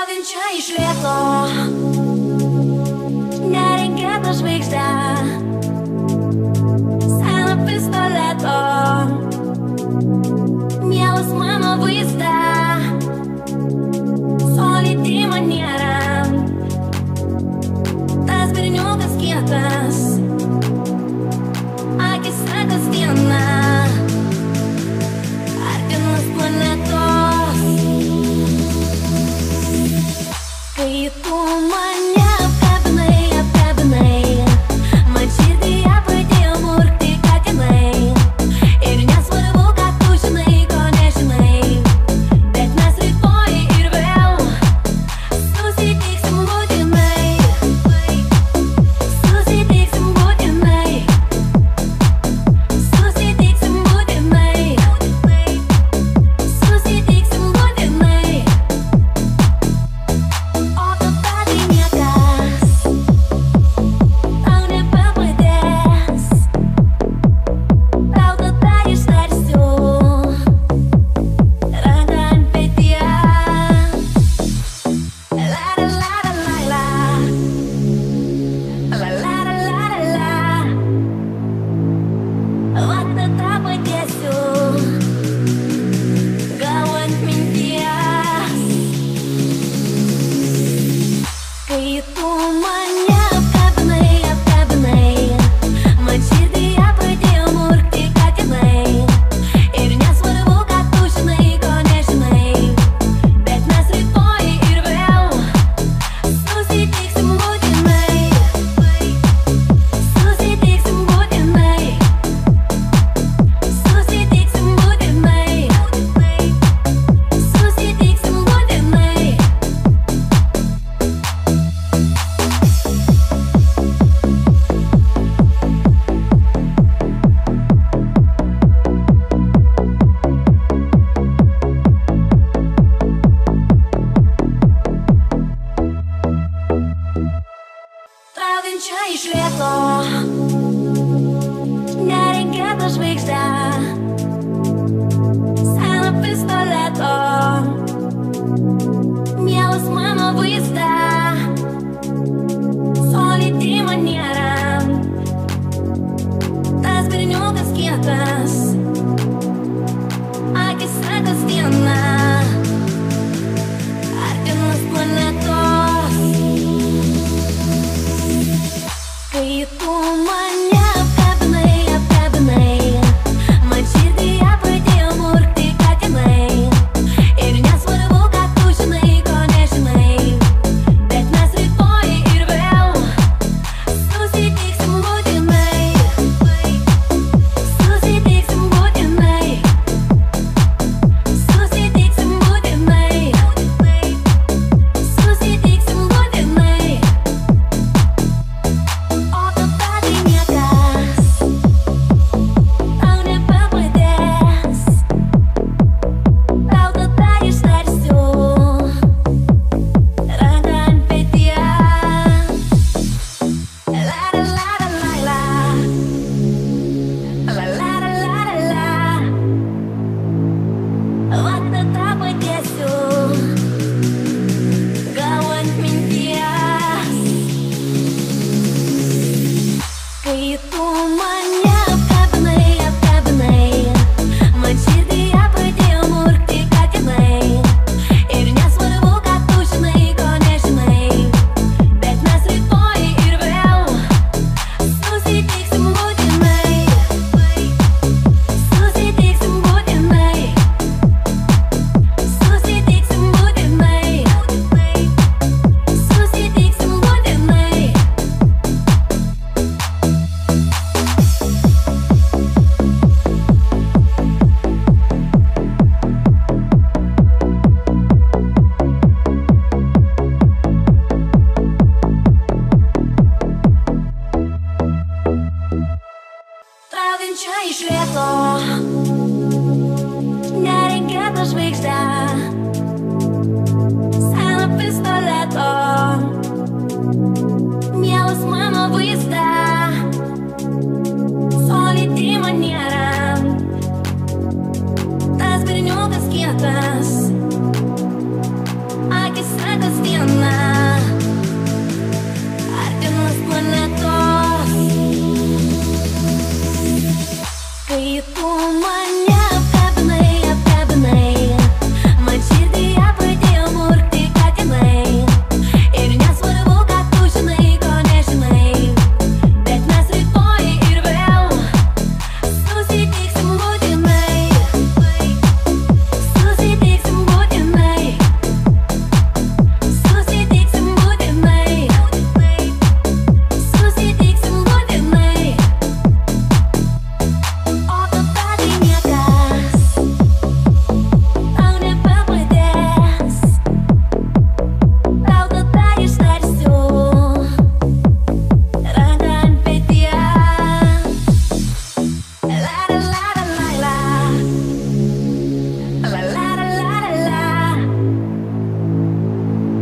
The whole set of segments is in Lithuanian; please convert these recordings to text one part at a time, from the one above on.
Čia iš lėto nereikėtų žvaigždę seno pistoleto, mielas mano vaizdą, solidi maniera, tas berniukas kietas, akise kasdiena, artimas planetos. Kai tu mane apkabinai, man širdyje pradėjo murkti katinai. Ir nesvarbu, kad tu žinai, ko nežinai, bet mes rytoj ir vėl susitiksim būtinai. Susitiksim būtinai. Susitiksim būtinai. Susitiksim būtinai. O tada tai niekas tau nebepadės. Tau tada ištarsiu ranką ant peties. La la la la la la la la la la. Va tada padėsiu gal ant minties. Kai tu mane apkabinai, man širdyje pradėjo murkti katinai. Ir nesvarbu, kad tu žinai, ko nežinai, bet mes rytoj ir vėl susitiksim būtinai. Susitiksim būtinai. Susitiksim būtinai. Susitiksim būtinai. Traukiančia iš lėto nereikėtų žvaigždę seno pistoleto, mielas mano vaizdą, solidi maniera, tas berniukas kietas, akise kasdiena, artimas planetos. Kai tu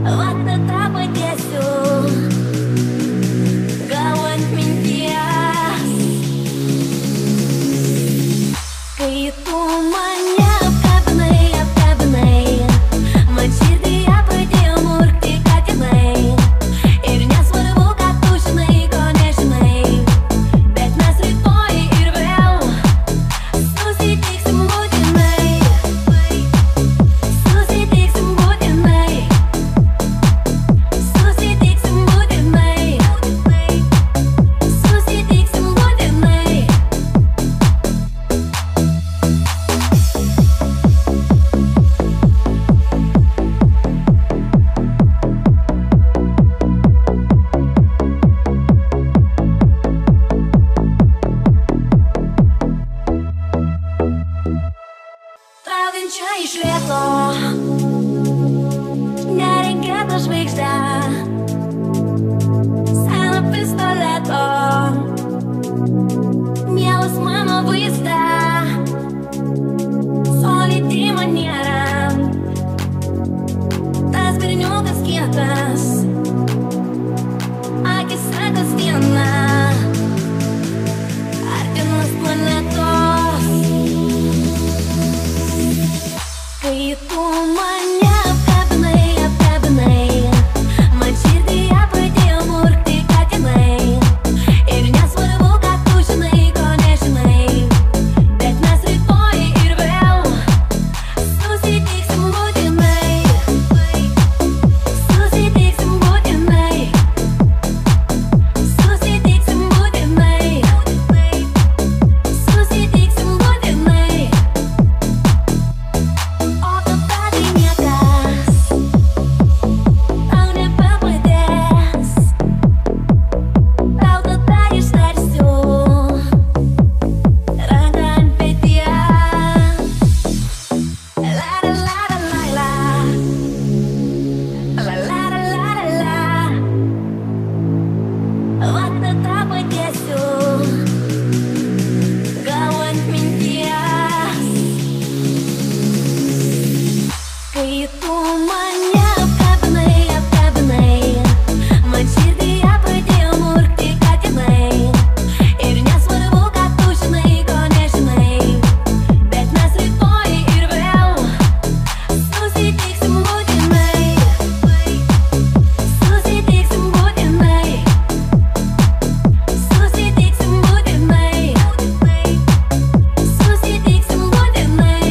tada padėsiu gal ant minties, kai tu mane apkabinai, man širdyje pradėjo murkti katinai. Ir nesvarbu, kad tu žinai, ko nežinai, bet mes rytoj ir vėl susitiksim būtinai. Susitiksim būtinai. Susitiksim būtinai. Susitiksim būtinai. Traukiančia iš lėto nereikėtų žvaigždę, seno pistoleto, mielas mano vaizdą, solidi maniera, tas berniukas kietas, akise kasdiena, artimas planetos. Kai tu mane apkabinai, man širdyje pradėjo murkti katinai. Ir nesvarbu, kad tu žinai, ko nežinai, bet mes rytoj ir vėl susitiksim būtinai. Susitiksim būtinai. Susitiksim būtinai. Susitiksim būtinai. O tada tai niekas tau nebepadės, tau tada ištarsiu ranką ant peties. La la la la la la. La la la la la la. Va tada padėsiu gal ant minties, kai tu mane apkabinai, man širdyje pradėjo murkti katinai. Ir nesvarbu, kad tu žinai, ko nežinai, bet mes rytoj ir vėl susitiksim būtinai. Susitiksim būtinai. Susitiksim būtinai. Susitiksim būtinai.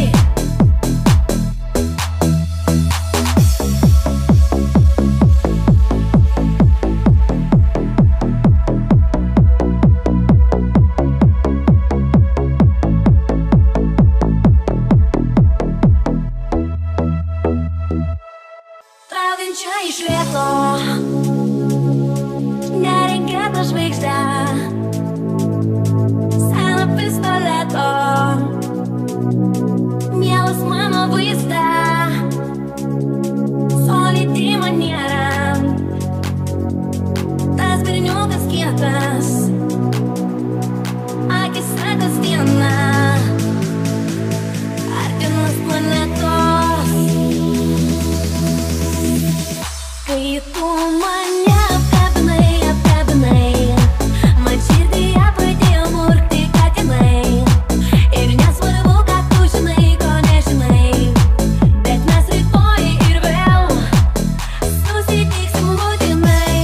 Traukiančia iš lėto nereikėtų žvaigždę, seno pistoleto, mielas mano vaizdą, solidi maniera, tas berniukas kietas, akise kasdiena, artimas planetos. Kai tu mane apkabinai, man širdyje pradėjo murkti katinai. Ir nesvarbu, kad tu žinai, ko nežinai, bet mes rytoj ir vėl susitiksim būtinai.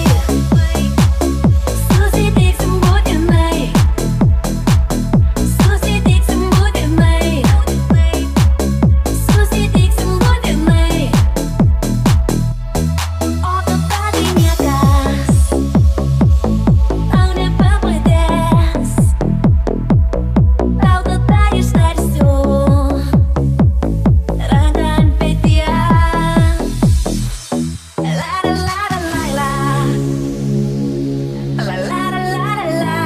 Susitiksim būtinai. Susitiksim būtinai. Susitiksim būtinai. O tada tai niekas tau nebepadės, tau tada ištarsiu ranką ant peties. La la la la la la. La la la la la la.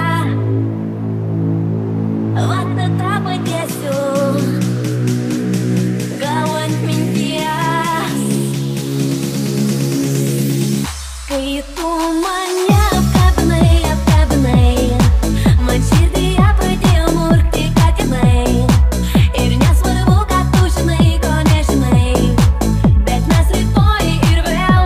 Va tada padėsiu gal ant minties, kai tu mane apkabinai, man širdyje pradėjo murkti katinai. Ir nesvarbu, kad tu žinai, ko nežinai, bet mes rytoj ir vėl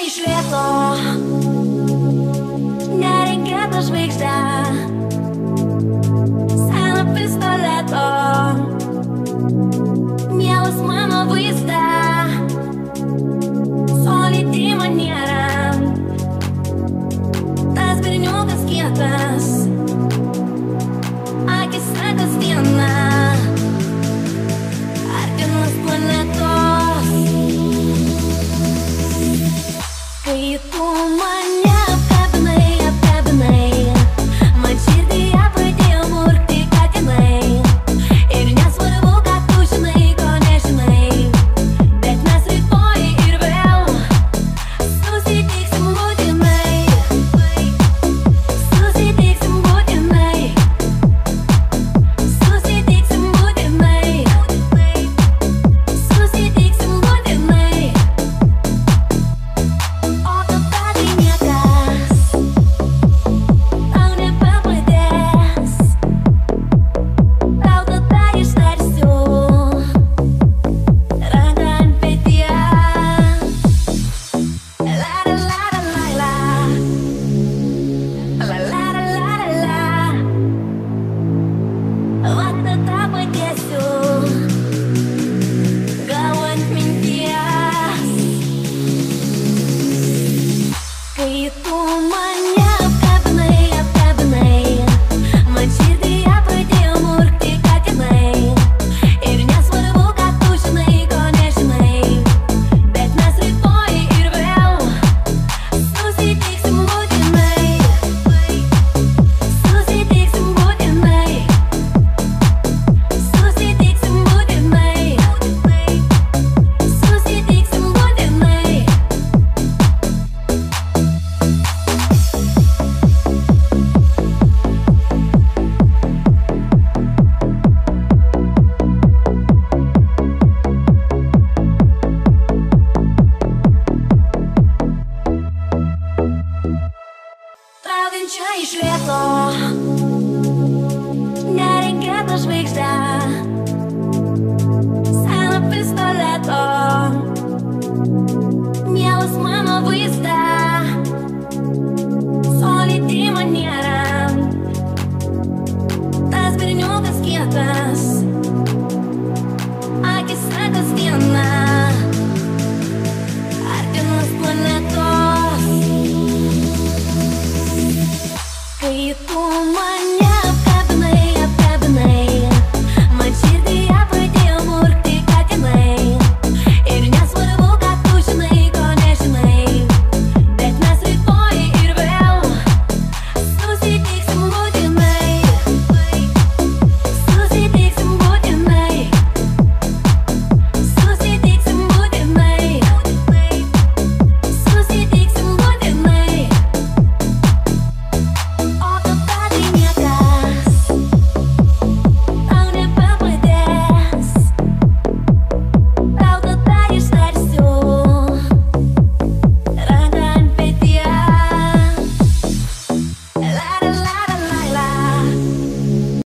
iš lėto, nereikėtų žvaigždę, seno pistoleto, mielas mano vaizdas.